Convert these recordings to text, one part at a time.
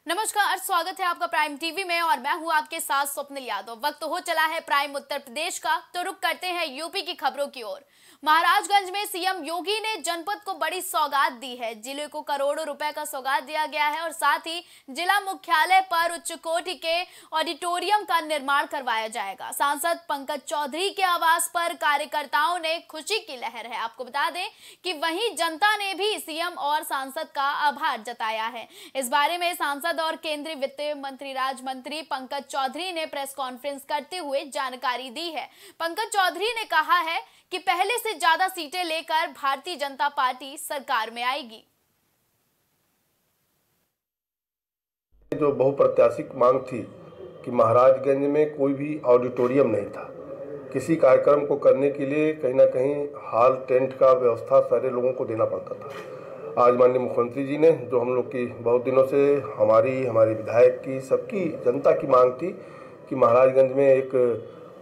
नमस्कार, स्वागत है आपका प्राइम टीवी में और मैं हूं आपके साथ स्वप्निल यादव। वक्त हो चला है प्राइम उत्तर प्रदेश का, तो रुक करते हैं यूपी की खबरों की ओर। महाराजगंज में सीएम योगी ने जनपद को बड़ी सौगात दी है। जिले को करोड़ों रुपए का सौगात दिया गया है और साथ ही जिला मुख्यालय पर उच्च कोटि के ऑडिटोरियम का निर्माण करवाया जाएगा। सांसद पंकज चौधरी के आवास पर कार्यकर्ताओं ने खुशी की लहर है। आपको बता दें कि वहीं जनता ने भी सीएम और सांसद का आभार जताया है। इस बारे में सांसद और केंद्रीय वित्त मंत्री राज्य मंत्री पंकज चौधरी ने प्रेस कॉन्फ्रेंस करते हुए जानकारी दी है। पंकज चौधरी ने कहा है कि पहले से ज्यादा सीटें लेकर भारतीय जनता पार्टी सरकार में आएगी। जो बहुप्रत्याशित मांग थी कि महाराजगंज में कोई भी ऑडिटोरियम नहीं था, किसी कार्यक्रम को करने के लिए कहीं ना कहीं हॉल टेंट का व्यवस्था सारे लोगों को देना पड़ता था। आज माननीय मुख्यमंत्री जी ने, जो हम लोग की बहुत दिनों से हमारी विधायक की, सबकी जनता की मांग थी कि महाराजगंज में एक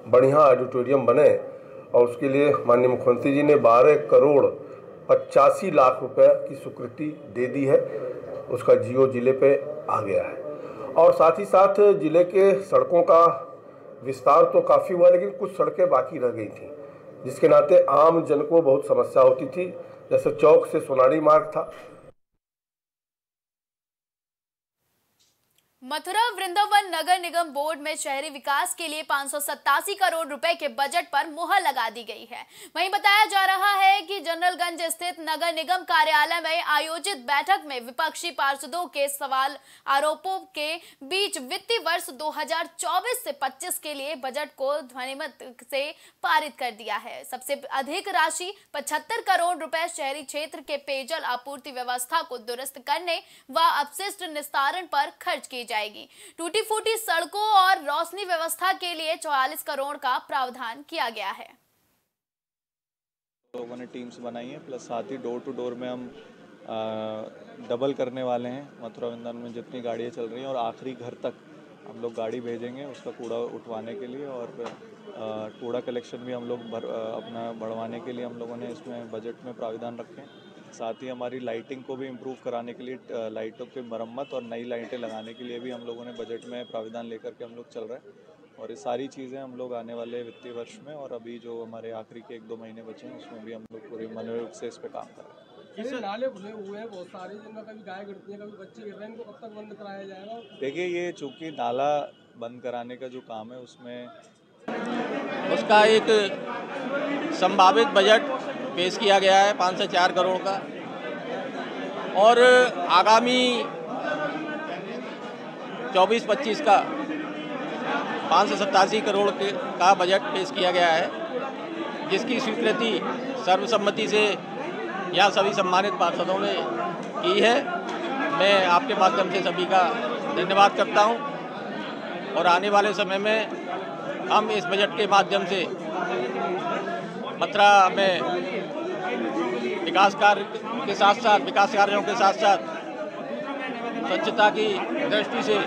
बढ़िया ऑडिटोरियम बने, और उसके लिए माननीय मुख्यमंत्री जी ने 12 करोड़ 85 लाख रुपए की स्वीकृति दे दी है। उसका जियो जिले पे आ गया है और साथ ही साथ जिले के सड़कों का विस्तार तो काफ़ी हुआ, लेकिन कुछ सड़कें बाकी रह गई थी, जिसके नाते आम जन को बहुत समस्या होती थी। जैसे चौक से सोनारी मार्ग था। मथुरा वृंदावन नगर निगम बोर्ड में शहरी विकास के लिए 587 करोड़ रुपए के बजट पर मुहर लगा दी गई है। वहीं बताया जा रहा है कि जनरलगंज स्थित नगर निगम कार्यालय में आयोजित बैठक में विपक्षी पार्षदों के सवाल आरोपों के बीच वित्तीय वर्ष 2024 से 25 के लिए बजट को ध्वनिमत से पारित कर दिया है। सबसे अधिक राशि 75 करोड़ रुपए शहरी क्षेत्र के पेयजल आपूर्ति व्यवस्था को दुरुस्त करने व अपशिष्ट निस्तारण पर खर्च की जाएगी। टूटी फूटी सड़कों और रोशनी व्यवस्था के लिए 44 करोड़ का प्रावधान किया गया है। लोगों ने टीम्स बनाई है, प्लस साथ ही डोर टू डोर में हम डबल करने वाले हैं। मथुरा वृंदावन में जितनी गाड़ियाँ चल रही हैं और आखिरी घर तक हम लोग गाड़ी भेजेंगे उसका कूड़ा उठवाने के लिए, और कूड़ा कलेक्शन भी हम लोग अपना बढ़वाने के लिए हम लोगों ने इसमें बजट में प्रावधान रखे हैं। साथ ही हमारी लाइटिंग को भी इम्प्रूव कराने के लिए, लाइटों की मरम्मत और नई लाइटें लगाने के लिए भी हम लोगों ने बजट में प्रावधान लेकर के हम लोग चल रहे हैं। और ये सारी चीज़ें हम लोग आने वाले वित्तीय वर्ष में और अभी जो हमारे आखिरी के 1-2 महीने बचे हैं उसमें भी हम लोग पूरे मनोयोग से इस पर काम कर रहे हैं। जैसे नाले खुले हुए हैं बहुत सारे, जिनमें कभी गाय गिरती है, कभी बच्चे गिर रहे हैं, इनको कब तक बंद कराया जाएगा? देखिए, ये चूँकि नाला बंद कराने का जो काम है उसमें उसका एक संभावित बजट पेश किया गया है 5 से 4 करोड़ का, और आगामी 24-25 का 587 करोड़ का बजट पेश किया गया है, जिसकी स्वीकृति सर्वसम्मति से यहाँ सभी सम्मानित पार्षदों ने की है। मैं आपके माध्यम से सभी का धन्यवाद करता हूँ और आने वाले समय में हम इस बजट के माध्यम से मथुरा में विकास कार्यों के साथ साथ स्वच्छता की दृष्टि से,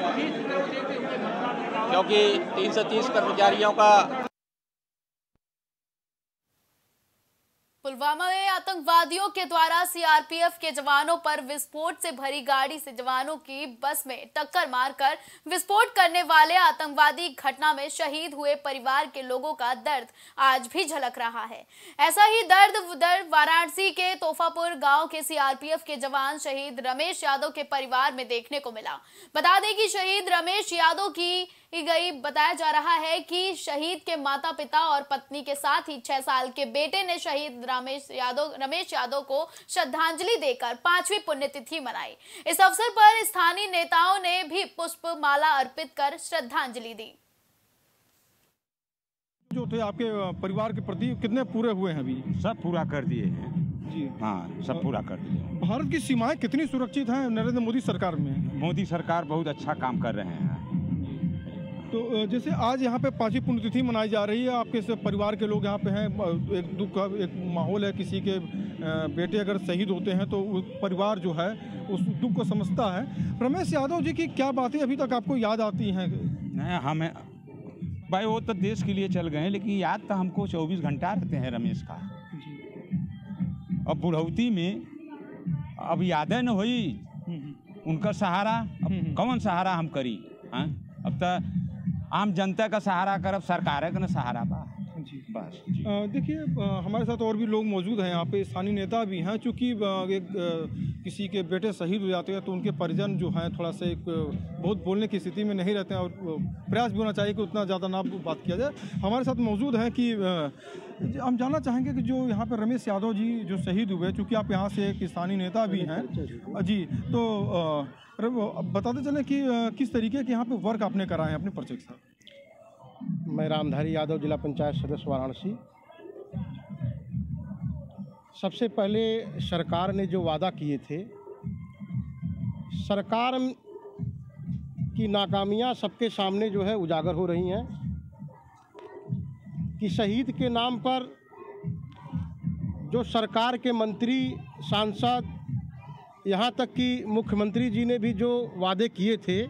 क्योंकि 330 कर्मचारियों का पुलवामा में आतंकवादियों के द्वारा सीआरपीएफ के जवानों पर विस्फोट से भरी गाड़ी से जवानों की बस में टक्कर मारकर विस्फोट करने वाले आतंकवादी घटना में शहीद हुए परिवार के लोगों का दर्द आज भी झलक रहा है। ऐसा ही दर्द वाराणसी के तोफापुर गांव के सीआरपीएफ के जवान शहीद रमेश यादव के परिवार में देखने को मिला। बता दें कि शहीद रमेश यादव की गई बताया जा रहा है कि शहीद के माता पिता और पत्नी के साथ ही 6 साल के बेटे ने शहीद रमेश यादव को श्रद्धांजलि देकर 5वीं पुण्यतिथि मनाई। इस अवसर पर स्थानीय नेताओं ने भी पुष्प माला अर्पित कर श्रद्धांजलि दी। जो थे आपके परिवार के प्रति कितने पूरे हुए हैं? अभी सब पूरा कर दिए हैं जी। हाँ, सब पूरा कर दिए। भारत की सीमाएं कितनी सुरक्षित हैं नरेंद्र मोदी सरकार में? मोदी सरकार बहुत अच्छा काम कर रहे हैं। तो जैसे आज यहाँ पे 5वीं पुण्यतिथि मनाई जा रही है, आपके सब परिवार के लोग यहाँ पे हैं, एक दुख का एक माहौल है। किसी के बेटे अगर शहीद होते हैं तो परिवार जो है उस दुख को समझता है। रमेश यादव जी की क्या बातें अभी तक आपको याद आती हैं? नहीं, हमें भाई वो तो देश के लिए चल गए हैं, लेकिन याद तो हमको 24 घंटा रहते हैं रमेश का। अब बुढ़ौती में अब यादें न हुई उनका सहारा अब कौन सहारा हम करी। हाँ, अब तो आम जनता का सहारा करब, सरकार का न सहारा बा जी। बस देखिए, हमारे साथ और भी लोग मौजूद हैं यहाँ पे, स्थानीय नेता भी हैं। चूँकि एक किसी के बेटे शहीद हो जाते हैं तो उनके परिजन जो हैं थोड़ा सा एक बहुत बोलने की स्थिति में नहीं रहते हैं, और प्रयास भी होना चाहिए कि उतना ज़्यादा ना बात किया जाए। हमारे साथ मौजूद हैं कि हम जानना चाहेंगे कि जो यहाँ पर रमेश यादव जी जो शहीद हुए, चूँकि आप यहाँ से एक स्थानीय नेता भी हैं जी, तो बताते चलें कि किस तरीके के यहाँ पे वर्क आपने कराए हैं अपने पर्चे के साथ। मैं रामधारी यादव, जिला पंचायत सदस्य वाराणसी। सबसे पहले सरकार ने जो वादा किए थे, सरकार की नाकामियां सबके सामने जो है उजागर हो रही हैं कि शहीद के नाम पर जो सरकार के मंत्री, सांसद, यहाँ तक कि मुख्यमंत्री जी ने भी जो वादे किए थे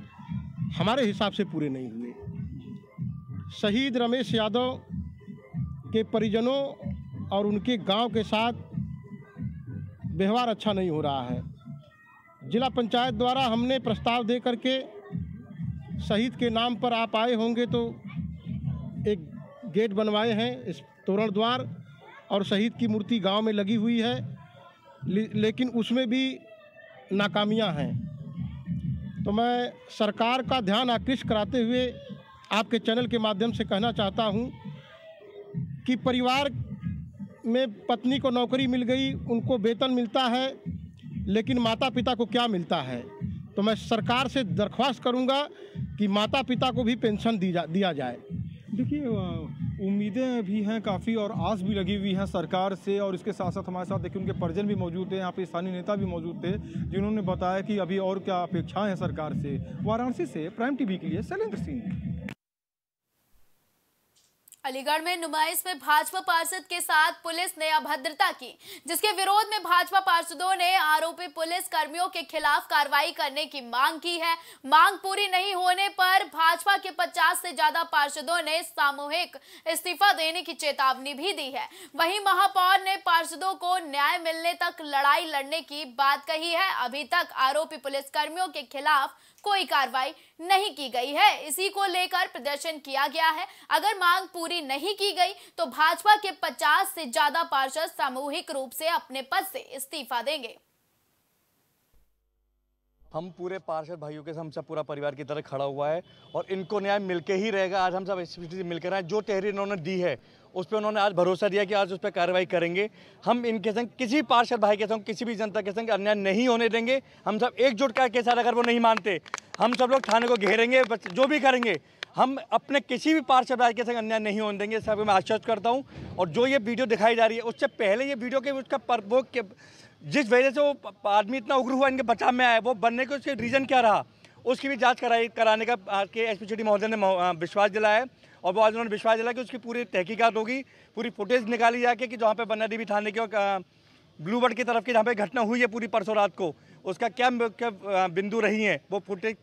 हमारे हिसाब से पूरे नहीं हुए। शहीद रमेश यादव के परिजनों और उनके गांव के साथ व्यवहार अच्छा नहीं हो रहा है। जिला पंचायत द्वारा हमने प्रस्ताव दे करके, शहीद के नाम पर आप आए होंगे तो एक गेट बनवाए हैं, इस तोरण द्वार, और शहीद की मूर्ति गांव में लगी हुई है, लेकिन उसमें भी नाकामियां हैं। तो मैं सरकार का ध्यान आकृष्ट कराते हुए आपके चैनल के माध्यम से कहना चाहता हूं कि परिवार में पत्नी को नौकरी मिल गई, उनको वेतन मिलता है, लेकिन माता पिता को क्या मिलता है। तो मैं सरकार से दरख्वास्त करूंगा कि माता पिता को भी पेंशन दिया जाए। देखिए, उम्मीदें भी हैं काफ़ी और आस भी लगी हुई हैं सरकार से, और इसके साथ साथ हमारे साथ देखिए उनके परिजन भी मौजूद थे, यहाँ पे स्थानीय नेता भी मौजूद थे, जिन्होंने बताया कि अभी और क्या अपेक्षाएं हैं सरकार से। वाराणसी से प्राइम टीवी के लिए शैलेंद्र सिंह। अलीगढ़ में नुमाइश में भाजपा पार्षद के साथ पुलिस ने अभद्रता की, जिसके विरोध में भाजपा पार्षदों ने आरोपी पुलिस कर्मियों के खिलाफ कार्रवाई करने की मांग की है। मांग पूरी नहीं होने पर भाजपा के 50 से ज्यादा पार्षदों ने सामूहिक इस्तीफा देने की चेतावनी भी दी है। वहीं महापौर ने पार्षदों को न्याय मिलने तक लड़ाई लड़ने की बात कही है। अभी तक आरोपी पुलिस कर्मियों के खिलाफ कोई कार्रवाई नहीं की गई है। इसी को लेकर प्रदर्शन किया गया है। अगर मांग पूरी नहीं की गई तो भाजपा के 50 से ज्यादा पार्षद सामूहिक रूप से अपने पद से इस्तीफा देंगे। हम पूरे पार्षद भाइयों के हम सब पूरा परिवार की तरह खड़ा हुआ है और इनको न्याय मिलके ही रहेगा। आज हम सब एसपीटी मिलकर आए, जो तहरीर इन्होंने दी है उस पर उन्होंने आज भरोसा दिया कि आज उस पर कार्रवाई करेंगे। हम इनके संग किसी पार्षद भाई के संग, किसी भी जनता के संग अन्याय नहीं होने देंगे। हम सब एकजुट करके साथ, अगर वो नहीं मानते हम सब लोग थाने को घेरेंगे, जो भी करेंगे। हम अपने किसी भी पार्षद भाई के संग अन्याय नहीं होने देंगे, सब मैं आश्वस्त करता हूँ। और जो ये वीडियो दिखाई जा रही है, उससे पहले ये वीडियो के उसका जिस वजह से वो आदमी इतना उग्र हुआ, इनके बचाव में आया, वो बनने के उसके रीज़न क्या रहा, उसकी भी जांच कराने का आज के एसपी सिटी महोदय ने विश्वास दिलाया है। और वो आज उन्होंने विश्वास दिलाया कि उसकी पूरी तहकीकात होगी, पूरी फुटेज निकाली जाके कि जहाँ पे बन्ना देवी थाने के ब्लूबर्ड की तरफ की जहाँ पे घटना हुई है पूरी परसों रात को, उसका क्या बिंदु रही हैं, वो फुटेज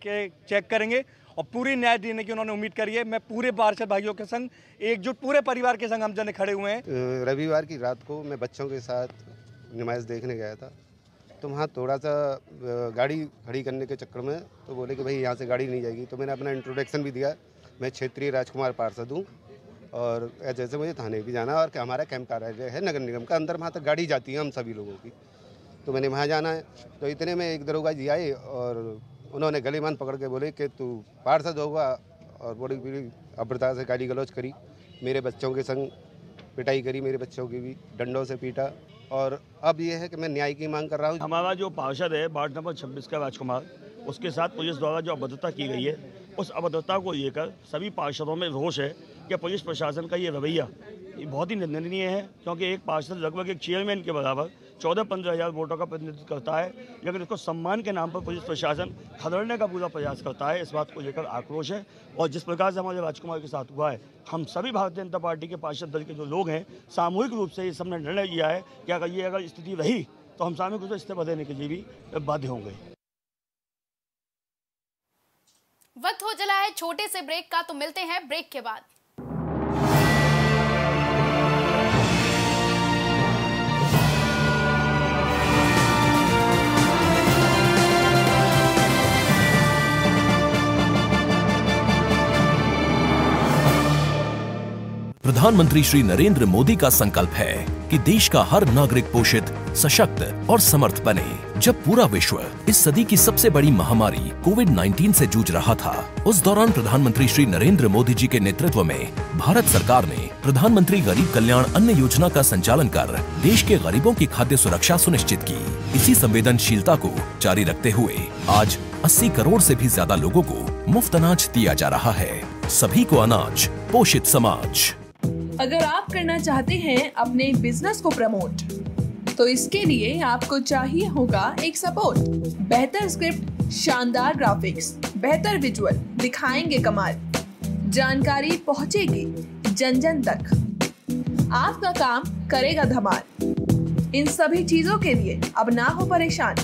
चेक करेंगे और पूरी न्याय देने की उन्होंने उम्मीद करी है। मैं पूरे पार्षद भाइयों के संग एकजुट, पूरे परिवार के संग हम जने खड़े हुए हैं। रविवार की रात को मैं बच्चों के साथ नुमाइश देखने गया था, तो वहाँ थोड़ा सा गाड़ी खड़ी करने के चक्कर में तो बोले कि भाई यहाँ से गाड़ी नहीं जाएगी। तो मैंने अपना इंट्रोडक्शन भी दिया, मैं क्षेत्रीय राजकुमार पार्षद हूँ और जैसे मुझे थाने भी जाना और हमारा कैंप कार्यालय है नगर निगम का, अंदर वहाँ तक गाड़ी जाती है हम सभी लोगों की, तो मैंने वहाँ जाना है। तो इतने में एक दरोगा जी आए और उन्होंने गलेमान पकड़ के बोले कि तू पार्षद होगा, और बड़ी बड़ी अभद्रता से गाली गलौज करी, मेरे बच्चों के संग पिटाई करी, मेरे बच्चों की भी डंडों से पीटा। और अब ये है कि मैं न्याय की मांग कर रहा हूँ। हमारा जो पार्षद है वार्ड नंबर 26 का राजकुमार, उसके साथ पुलिस द्वारा जो अभद्रता की गई है, उस अभद्रता को लेकर सभी पार्षदों में रोष है कि पुलिस प्रशासन का ये रवैया ये बहुत ही निंदनीय है। क्योंकि एक पार्षद लगभग एक चेयरमैन के बराबर 14-15 हज़ार वोटों का प्रतिनिधित्व करता है, लेकिन इसको सम्मान के नाम पर पुलिस प्रशासन खदेड़ने का पूरा प्रयास करता है। इस बात को लेकर आक्रोश है। और जिस प्रकार से हमारे राजकुमार के साथ हुआ है, हम सभी भारतीय जनता पार्टी के पार्षद दल के जो लोग हैं सामूहिक रूप से इस सबने निर्णय लिया है कि अगर स्थिति रही तो हम सामूहिक रूप से इस्तीफा देने के लिए भी बाध्य होंगे। वक्त हो चला है छोटे से ब्रेक का, तो मिलते हैं ब्रेक के बाद। प्रधानमंत्री श्री नरेंद्र मोदी का संकल्प है कि देश का हर नागरिक पोषित, सशक्त और समर्थ बने। जब पूरा विश्व इस सदी की सबसे बड़ी महामारी कोविड-19 से जूझ रहा था, उस दौरान प्रधानमंत्री श्री नरेंद्र मोदी जी के नेतृत्व में भारत सरकार ने प्रधानमंत्री गरीब कल्याण अन्न योजना का संचालन कर देश के गरीबों की खाद्य सुरक्षा सुनिश्चित की। इसी संवेदनशीलता को जारी रखते हुए आज 80 करोड़ से भी ज्यादा लोगों को मुफ्त अनाज दिया जा रहा है। सभी को अनाज, पोषित समाज। अगर आप करना चाहते हैं अपने बिजनेस को प्रमोट, तो इसके लिए आपको चाहिए होगा एक सपोर्ट। बेहतर स्क्रिप्ट, शानदार ग्राफिक्स, बेहतर विजुअल, दिखाएंगे कमाल, जानकारी पहुंचेगी जन जन तक, आपका काम करेगा धमाल। इन सभी चीजों के लिए अब ना हो परेशान।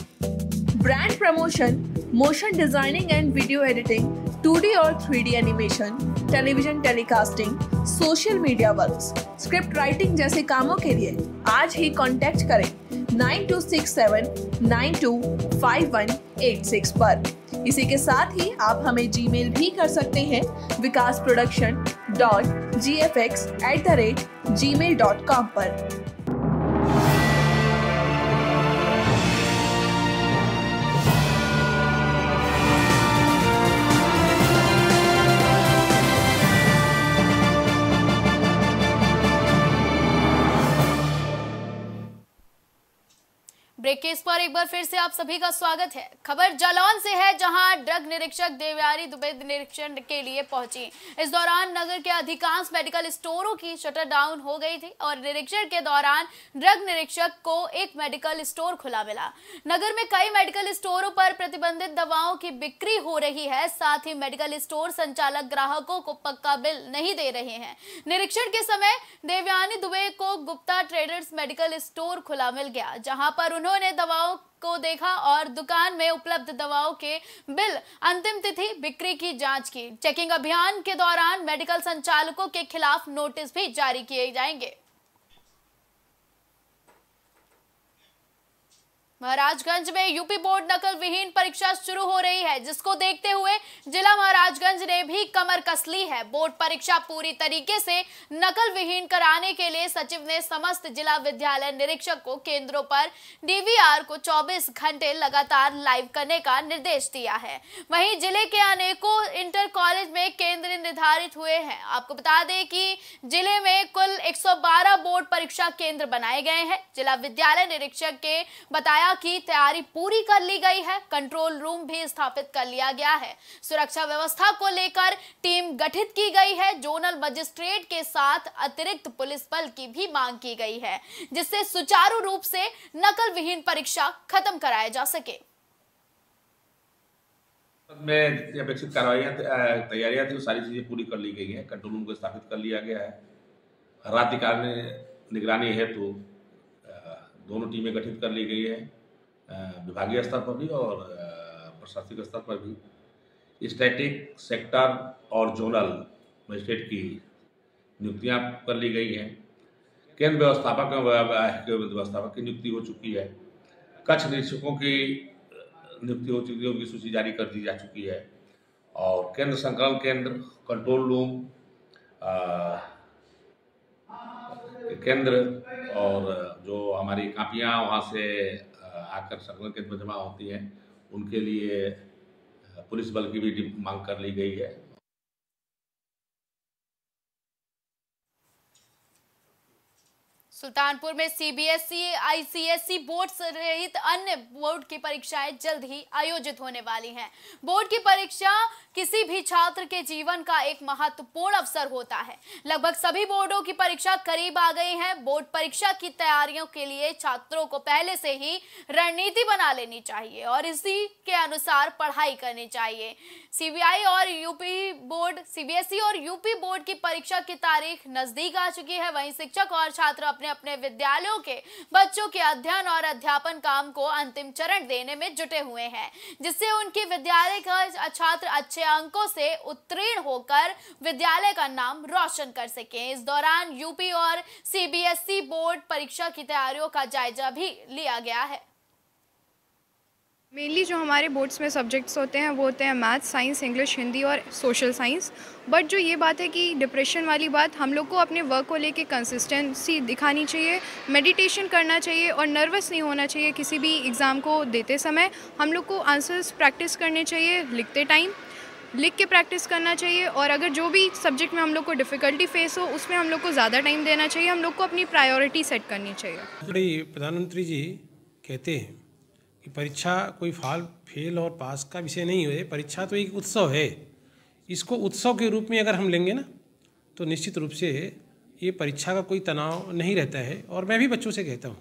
Brand promotion, motion designing and video editing, 2D और 3D animation, television telecasting, social media works, script writing जैसे कामों के लिए आज ही कांटेक्ट करें 9267925186 पर। इसी के साथ ही आप हमें जीमेल भी कर सकते हैं vikasproduction.gfx@gmail.com पर। ब्रेक के इस पर एक बार फिर से आप सभी का स्वागत है। खबर जालौन से है, जहां ड्रग निरीक्षक देवयानी दुबे निरीक्षण के लिए पहुंची। इस दौरान नगर के अधिकांश मेडिकल स्टोरों की शटर डाउन हो गई थी और निरीक्षण के दौरान ड्रग निरीक्षक को एक मेडिकल स्टोर खुला मिला। नगर में कई मेडिकल स्टोरों पर प्रतिबंधित दवाओं की बिक्री हो रही है। साथ ही मेडिकल स्टोर संचालक ग्राहकों को पक्का बिल नहीं दे रहे हैं। निरीक्षण के समय देवयानी दुबे को गुप्ता ट्रेडर्स मेडिकल स्टोर खुला मिल गया, जहां पर उन्होंने दवाओं को देखा और दुकान में उपलब्ध दवाओं के बिल, अंतिम तिथि, बिक्री की जांच की। चेकिंग अभियान के दौरान मेडिकल संचालकों के खिलाफ नोटिस भी जारी किए जाएंगे। महाराजगंज में यूपी बोर्ड नकल विहीन परीक्षा शुरू हो रही है, जिसको देखते हुए जिला महाराजगंज ने भी कमर कस ली है। बोर्ड परीक्षा पूरी तरीके से नकल विहीन कराने के लिए सचिव ने समस्त जिला विद्यालय निरीक्षक को केंद्रों पर डीवीआर को 24 घंटे लगातार लाइव करने का निर्देश दिया है। वहीं जिले के अनेकों इंटर कॉलेज में केंद्र निर्धारित हुए हैं। आपको बता दें कि जिले में कुल 112 बोर्ड परीक्षा केंद्र बनाए गए हैं। जिला विद्यालय निरीक्षक के बताया की तैयारी पूरी कर ली गई है। कंट्रोल रूम भी स्थापित कर लिया गया है। सुरक्षा व्यवस्था को लेकर टीम गठित की गई है। जोनल मजिस्ट्रेट के साथ अतिरिक्त पुलिस बल की भी मांग की गई है, जिससे सुचारू रूप से नकल विहीन परीक्षा खत्म कराया जा सके। में अपेक्षित कार्रवाइयां तैयारियां थी, वो सारी चीजें पूरी कर ली गई हैं। कंट्रोल रूम को स्थापित कर लिया गया है। रात्रिकाल में निगरानी हेतु दोनों टीमें गठित कर ली गई है, विभागीय स्तर पर भी और प्रशासनिक स्तर पर भी। स्टैटिक, सेक्टर और जोनल मजिस्ट्रेट की नियुक्तियां कर ली गई हैं। केंद्र व्यवस्थापक की नियुक्ति हो चुकी है। कक्ष निरीक्षकों की नियुक्ति हो चुकी है, उनकी सूची जारी कर दी जा चुकी है। और केंद्र संकलन केंद्र, कंट्रोल रूम केंद्र और जो हमारी कापियाँ वहाँ से आकर संकलन केंद्र में जमा होती हैं, उनके लिए पुलिस बल की भी मांग कर ली गई है। सुल्तानपुर में सीबीएसई, आईसीएसई बोर्ड सहित अन्य बोर्ड की परीक्षाएं जल्द ही आयोजित होने वाली हैं। बोर्ड की परीक्षा किसी भी छात्र के जीवन का एक महत्वपूर्ण अवसर होता है। लगभग सभी बोर्डों की परीक्षा करीब आ गई है। बोर्ड परीक्षा की तैयारियों के लिए छात्रों को पहले से ही रणनीति बना लेनी चाहिए और इसी के अनुसार पढ़ाई करनी चाहिए। सीबीएसई और यूपी बोर्ड की परीक्षा की तारीख नजदीक आ चुकी है। वहीं शिक्षक और छात्र अपने विद्यालयों के बच्चों के अध्ययन और अध्यापन काम को अंतिम चरण देने में जुटे हुए हैं, जिससे उनके विद्यालय का छात्र अच्छे अंकों से उत्तीर्ण होकर विद्यालय का नाम रोशन कर सकें। इस दौरान यूपी और सीबीएसई बोर्ड परीक्षा की तैयारियों का जायजा भी लिया गया है। मेनली जो हमारे बोर्ड्स में सब्जेक्ट्स होते हैं वो होते हैं मैथ्स, साइंस, इंग्लिश, हिंदी और सोशल साइंस। बट जो ये बात है कि डिप्रेशन वाली बात, हम लोग को अपने वर्क को लेके कंसिस्टेंसी दिखानी चाहिए, मेडिटेशन करना चाहिए और नर्वस नहीं होना चाहिए किसी भी एग्ज़ाम को देते समय। हम लोग को आंसर्स प्रैक्टिस करने चाहिए लिखते टाइम, लिख के प्रैक्टिस करना चाहिए। और अगर जो भी सब्जेक्ट में हम लोग को डिफ़िकल्टी फेस हो उसमें हम लोग को ज़्यादा टाइम देना चाहिए, हम लोग को अपनी प्रायोरिटी सेट करनी चाहिए। प्रधानमंत्री जी कहते हैं कि परीक्षा कोई फेल और पास का विषय नहीं है, परीक्षा तो एक उत्सव है। इसको उत्सव के रूप में अगर हम लेंगे ना तो निश्चित रूप से ये परीक्षा का कोई तनाव नहीं रहता है। और मैं भी बच्चों से कहता हूँ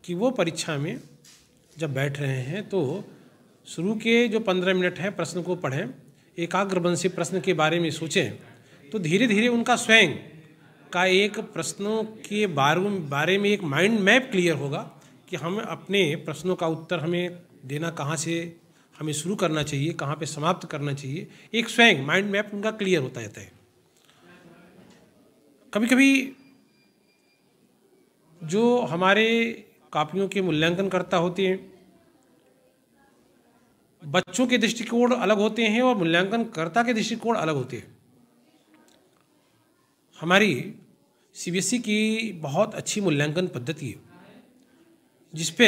कि वो परीक्षा में जब बैठ रहे हैं तो शुरू के जो 15 मिनट हैं प्रश्न को पढ़ें, एकाग्र मन से प्रश्न के बारे में सोचें, तो धीरे धीरे उनका स्वयं का एक प्रश्नों के बारे में एक माइंड मैप क्लियर होगा कि हम अपने प्रश्नों का उत्तर हमें देना कहाँ से हमें शुरू करना चाहिए, कहाँ पे समाप्त करना चाहिए। एक स्वयं माइंड मैप उनका क्लियर होता रहता है। कभी कभी जो हमारे कॉपियों के मूल्यांकन करता होते हैं, बच्चों के दृष्टिकोण अलग होते हैं और मूल्यांकनकर्ता के दृष्टिकोण अलग होते हैं। हमारी सीबीएसई की बहुत अच्छी मूल्यांकन पद्धति है जिसपे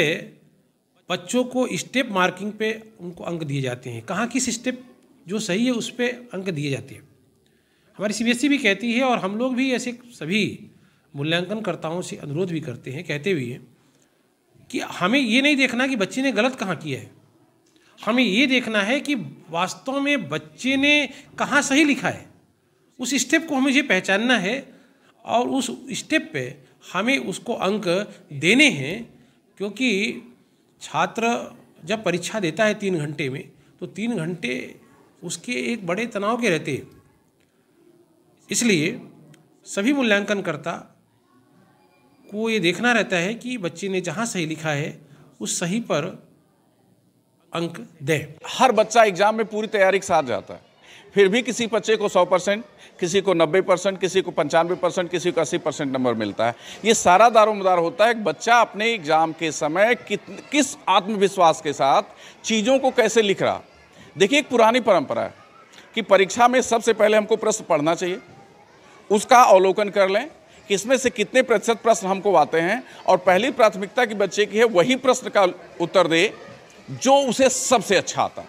बच्चों को स्टेप मार्किंग पे उनको अंक दिए जाते हैं, कहाँ किस स्टेप जो सही है उस पे अंक दिए जाते हैं। हमारी सीबीएसई भी कहती है और हम लोग भी ऐसे सभी मूल्यांकनकर्ताओं से अनुरोध भी करते हैं, कहते हुए हैं कि हमें ये नहीं देखना कि बच्चे ने गलत कहाँ किया है, हमें ये देखना है कि वास्तव में बच्चे ने कहाँ सही लिखा है। उस स्टेप को हमें ये पहचानना है और उस स्टेप पे हमें उसको अंक देने हैं। क्योंकि छात्र जब परीक्षा देता है 3 घंटे में, तो 3 घंटे उसके एक बड़े तनाव के रहते हैं। इसलिए सभी मूल्यांकनकर्ता को ये देखना रहता है कि बच्चे ने जहाँ सही लिखा है उस सही पर अंक दें। हर बच्चा एग्जाम में पूरी तैयारी के साथ जाता है, फिर भी किसी बच्चे को 100%, किसी को 90%, किसी को 95%, किसी को 80% नंबर मिलता है। ये सारा दारोमदार होता है कि बच्चा अपने एग्जाम के समय किस आत्मविश्वास के साथ चीज़ों को कैसे लिख रहा। देखिए, एक पुरानी परंपरा है कि परीक्षा में सबसे पहले हमको प्रश्न पढ़ना चाहिए, उसका अवलोकन कर लें कि इसमें से कितने प्रतिशत प्रश्न हमको आते हैं और पहली प्राथमिकता की बच्चे की है वही प्रश्न का उत्तर दे जो उसे सबसे अच्छा आता है,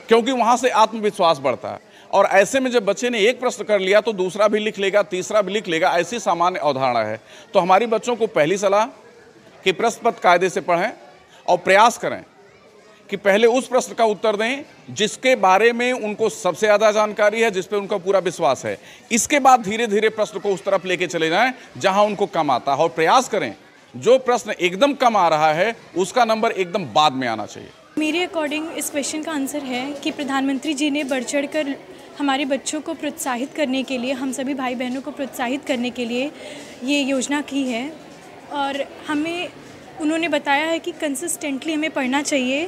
क्योंकि वहाँ से आत्मविश्वास बढ़ता है। और ऐसे में जब बच्चे ने एक प्रश्न कर लिया तो दूसरा भी लिख लेगा, तीसरा भी लिख लेगा, ऐसी सामान्य अवधारणा है। तो हमारी बच्चों को पहली सलाह कि प्रश्न पत्र कायदे से पढ़ें और प्रयास करें कि पहले उस प्रश्न का उत्तर दें जिसके बारे में उनको सबसे ज़्यादा जानकारी है, जिस पे उनका पूरा विश्वास है। इसके बाद धीरे धीरे प्रश्न को उस तरफ लेके चले जाएं जहां उनको कम आता है और प्रयास करें जो प्रश्न एकदम कम आ रहा है उसका नंबर एकदम बाद में आना चाहिए। मेरे अकॉर्डिंग इस क्वेश्चन का आंसर है कि प्रधानमंत्री जी ने बढ़ चढ़ कर हमारे बच्चों को प्रोत्साहित करने के लिए, हम सभी भाई बहनों को प्रोत्साहित करने के लिए ये योजना की है। और हमें उन्होंने बताया है कि कंसिस्टेंटली हमें पढ़ना चाहिए,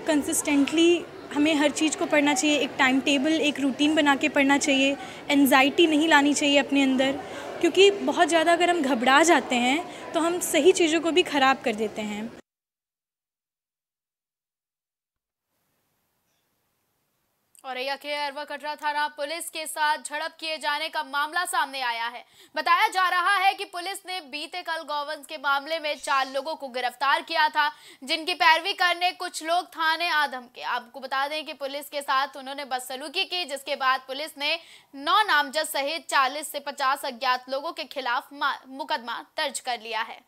कंसिस्टेंटली हमें हर चीज़ को पढ़ना चाहिए, एक टाइम टेबल, एक रूटीन बना के पढ़ना चाहिए। एंजाइटी नहीं लानी चाहिए अपने अंदर, क्योंकि बहुत ज़्यादा अगर हम घबरा जाते हैं तो हम सही चीज़ों को भी ख़राब कर देते हैं। औरैया के अरवा कटरा थाना पुलिस के साथ झड़प किए जाने का मामला सामने आया है। बताया जा रहा है कि पुलिस ने बीते कल गौवंश के मामले में 4 लोगों को गिरफ्तार किया था, जिनकी पैरवी करने कुछ लोग थाने आदम के। आपको बता दें कि पुलिस के साथ उन्होंने बदसलूकी की, जिसके बाद पुलिस ने 9 नामजद सहित 40 से 50 अज्ञात लोगों के खिलाफ मुकदमा दर्ज कर लिया है।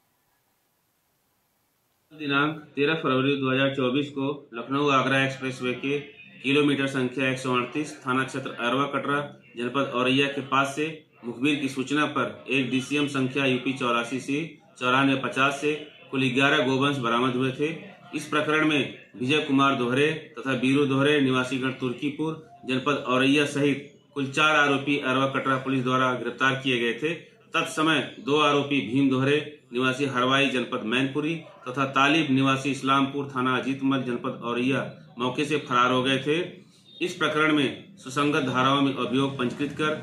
दिनांक 13 फरवरी 2024 को लखनऊ आगरा एक्सप्रेसवे के किलोमीटर संख्या 138 थाना क्षेत्र अरवा कटरा जनपद औरैया के पास से मुखबिर की सूचना पर एक डीसीएम संख्या यूपी 84 से 9450 से कुल 11 गोवंश बरामद हुए थे। इस प्रकरण में विजय कुमार दोहरे तथा बीरू दोहरे निवासीगढ़ तुर्कीपुर जनपद औरैया सहित कुल 4 आरोपी अरवा कटरा पुलिस द्वारा गिरफ्तार किए गए थे। तत्समय 2 आरोपी भीम दोहरे निवासी हरवाई जनपद मैनपुरी तथा तालिब निवासी इस्लामपुर थाना अजीतमल जनपद औरैया मौके से फरार हो गए थे। इस प्रकरण में सुसंगत धाराओं में अभियोग पंजीकृत कर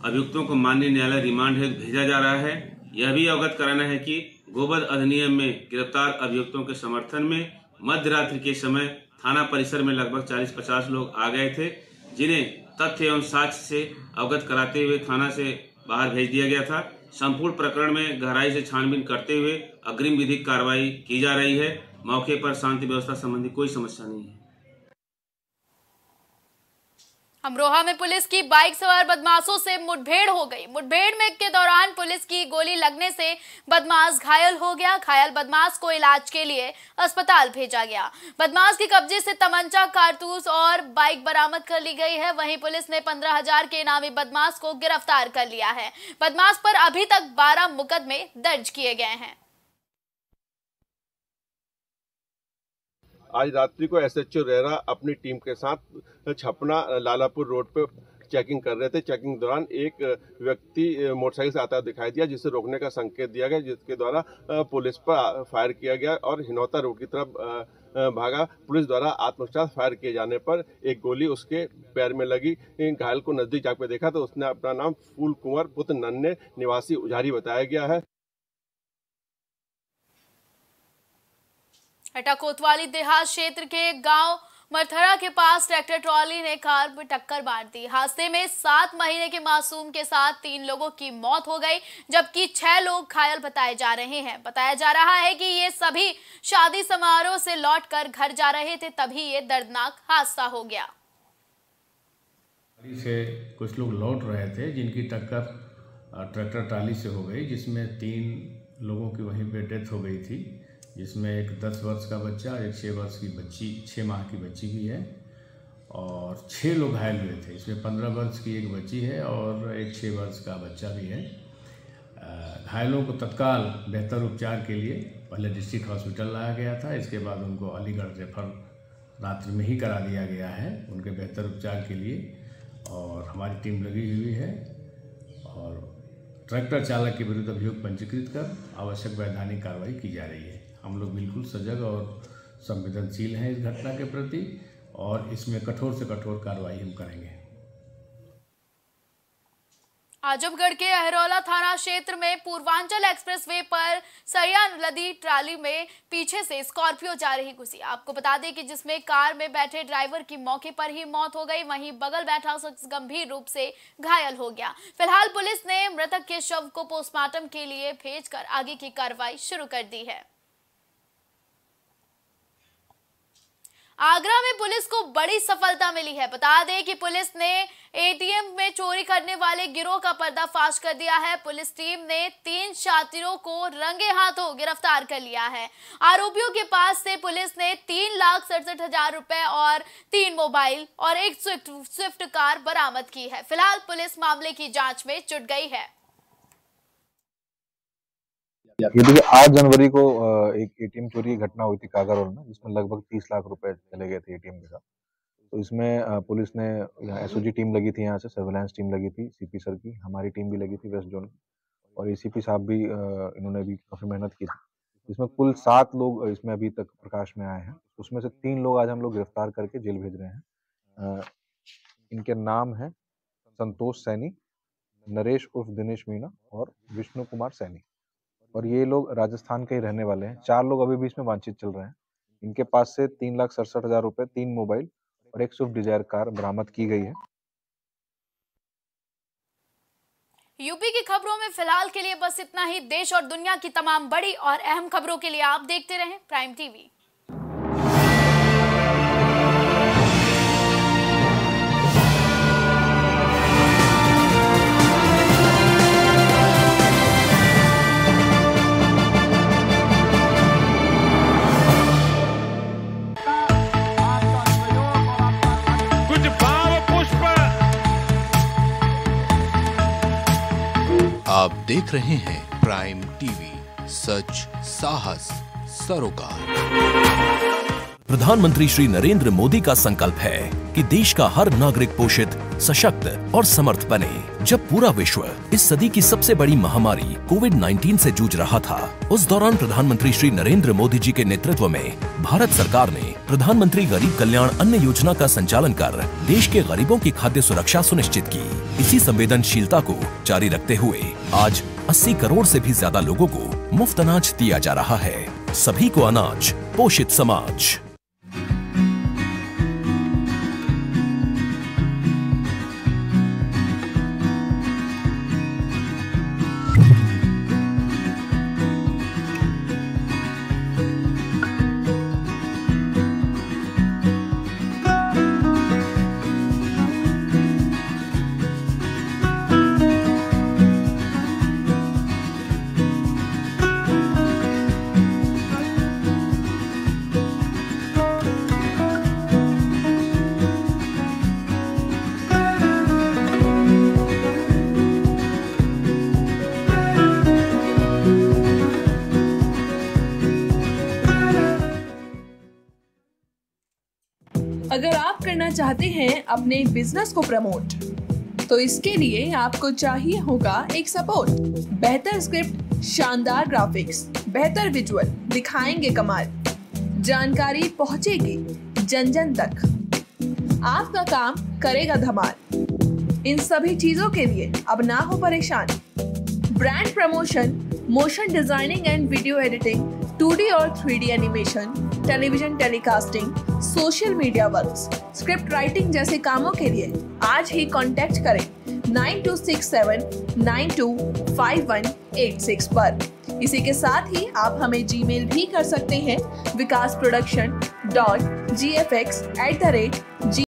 अभियुक्तों को माननीय न्यायालय रिमांड हेतु भेजा जा रहा है। यह भी अवगत कराना है कि गोवध अधिनियम में गिरफ्तार अभियुक्तों के समर्थन में मध्य रात्रि के समय थाना परिसर में लगभग 40-50 लोग आ गए थे, जिन्हें तथ्य एवं साक्ष्य से अवगत कराते हुए थाना से बाहर भेज दिया गया था। संपूर्ण प्रकरण में गहराई से छानबीन करते हुए अग्रिम विधिक कार्रवाई की जा रही है। मौके पर शांति व्यवस्था संबंधी कोई समस्या नहीं है। अमरोहा में पुलिस की बाइक सवार बदमाशों से मुठभेड़ हो गई। मुठभेड़ में के दौरान पुलिस की गोली लगने से बदमाश घायल हो गया। घायल बदमाश को इलाज के लिए अस्पताल भेजा गया। बदमाश के कब्जे से तमंचा, कारतूस और बाइक बरामद कर ली गई है। वहीं पुलिस ने 15,000 के इनामी बदमाश को गिरफ्तार कर लिया है। बदमाश पर अभी तक 12 मुकदमे दर्ज किए गए हैं। आज रात्रि को एसएचओ रेरा अपनी टीम के साथ छपना लालापुर रोड पे चेकिंग कर रहे थे। चेकिंग दौरान एक व्यक्ति मोटरसाइकिल से आता दिखाई दिया, जिसे रोकने का संकेत दिया गया, जिसके द्वारा पुलिस पर फायर किया गया और हिनौता रोड की तरफ भागा। पुलिस द्वारा आत्मरक्षा फायर किए जाने पर एक गोली उसके पैर में लगी। घायल को नजदीक जाकर देखा तो उसने अपना नाम फूल कुंवर पुत्र नन्हे निवासी उजारी बताया गया है। हटा कोतवाली देहात क्षेत्र के गांव मरथरा के पास ट्रैक्टर ट्रॉली ने कार में टक्कर मार दी। हादसे में 7 महीने के मासूम के साथ 3 लोगों की मौत हो गई, जबकि 6 लोग घायल बताए जा रहे हैं। बताया जा रहा है कि ये सभी शादी समारोह से लौटकर घर जा रहे थे, तभी ये दर्दनाक हादसा हो गया। से कुछ लोग लौट रहे थे, जिनकी टक्कर ट्रैक्टर ट्रॉली से हो गई, जिसमें 3 लोगों की वहीं पे डेथ हो गई थी, जिसमें एक 10 वर्ष का बच्चा और एक 6 वर्ष की बच्ची, 6 माह की बच्ची भी है और 6 लोग घायल हुए थे। इसमें 15 वर्ष की एक बच्ची है और एक 6 वर्ष का बच्चा भी है। घायलों को तत्काल बेहतर उपचार के लिए पहले डिस्ट्रिक्ट हॉस्पिटल लाया गया था, इसके बाद उनको अलीगढ़ रेफर रात्रि में ही करा दिया गया है उनके बेहतर उपचार के लिए। और हमारी टीम लगी हुई है और ट्रैक्टर चालक के विरुद्ध अभियोग पंजीकृत कर आवश्यक वैधानिक कार्रवाई की जा रही है। हम लोग बिल्कुल सजग और संवेदनशील हैं इस घटना के प्रति और इसमें कठोर से कठोर कार्रवाई हम करेंगे। आजमगढ़ के अहरौला थाना क्षेत्र में पूर्वांचल एक्सप्रेसवे पर सरिया लदी ट्राली में पीछे से स्कॉर्पियो जा रही घुसी। आपको बता दें कि जिसमें कार में बैठे ड्राइवर की मौके पर ही मौत हो गई, वहीं बगल बैठा शख्स गंभीर रूप से घायल हो गया। फिलहाल पुलिस ने मृतक के शव को पोस्टमार्टम के लिए भेजकर आगे की कार्रवाई शुरू कर दी है। आगरा में पुलिस को बड़ी सफलता मिली है। बता दें कि पुलिस ने एटीएम में चोरी करने वाले गिरोह का पर्दाफाश कर दिया है। पुलिस टीम ने 3 शातिरों को रंगे हाथों गिरफ्तार कर लिया है। आरोपियों के पास से पुलिस ने 3,67,000 रुपए और 3 मोबाइल और एक स्विफ्ट कार बरामद की है। फिलहाल पुलिस मामले की जांच में जुट गई है। ये देखिए 8 जनवरी को एक एटीएम चोरी की घटना हुई थी कागरौल में, जिसमें लगभग 30 लाख रुपए चले गए थे एटीएम के साथ। तो इसमें पुलिस ने यहाँ एसओजी टीम लगी थी, यहाँ से सर्विलांस टीम लगी थी सीपी सर की, हमारी टीम भी लगी थी वेस्ट जोन की, और एसीपी साहब भी इन्होंने भी काफ़ी मेहनत की थी। इसमें कुल 7 लोग इसमें अभी तक प्रकाश में आए हैं। उसमें से 3 लोग आज हम लोग गिरफ्तार करके जेल भेज रहे हैं। इनके नाम हैं संतोष सैनी, नरेश उर्फ दिनेश मीना और विष्णु कुमार सैनी, और ये लोग राजस्थान के ही रहने वाले हैं। 4 लोग अभी भी इसमें वांछित चल रहे हैं। इनके पास से 3,67,000 रुपए, 3 मोबाइल और एक स्विफ्ट डिजायर कार बरामद की गई है। यूपी की खबरों में फिलहाल के लिए बस इतना ही। देश और दुनिया की तमाम बड़ी और अहम खबरों के लिए आप देखते रहें प्राइम टीवी। आप देख रहे हैं प्राइम टीवी, सच साहस सरोकार। प्रधानमंत्री श्री नरेंद्र मोदी का संकल्प है कि देश का हर नागरिक पोषित, सशक्त और समर्थ बने। जब पूरा विश्व इस सदी की सबसे बड़ी महामारी कोविड-19 से जूझ रहा था, उस दौरान प्रधानमंत्री श्री नरेंद्र मोदी जी के नेतृत्व में भारत सरकार ने प्रधानमंत्री गरीब कल्याण अन्न योजना का संचालन कर देश के गरीबों की खाद्य सुरक्षा सुनिश्चित की। इसी संवेदनशीलता को जारी रखते हुए आज 80 करोड़ से भी ज्यादा लोगों को मुफ्त अनाज दिया जा रहा है। सभी को अनाज पोषित समाज। अगर आप करना चाहते हैं अपने बिजनेस को प्रमोट, तो इसके लिए आपको चाहिए होगा एक सपोर्ट। बेहतर स्क्रिप्ट, शानदार ग्राफिक्स, बेहतर विजुअल, दिखाएंगे कमाल, जानकारी पहुंचेगी जन जन तक, आपका काम करेगा धमाल। इन सभी चीजों के लिए अब ना हो परेशान। Brand promotion, motion designing and video editing, 2D और 3D animation, television telecasting, social media works, script writing जैसे कामों के लिए आज ही कांटेक्ट करें 9267925186 पर। इसी के साथ ही आप हमें जीमेल भी कर सकते हैं vikasproduction.gfx@gmail.com।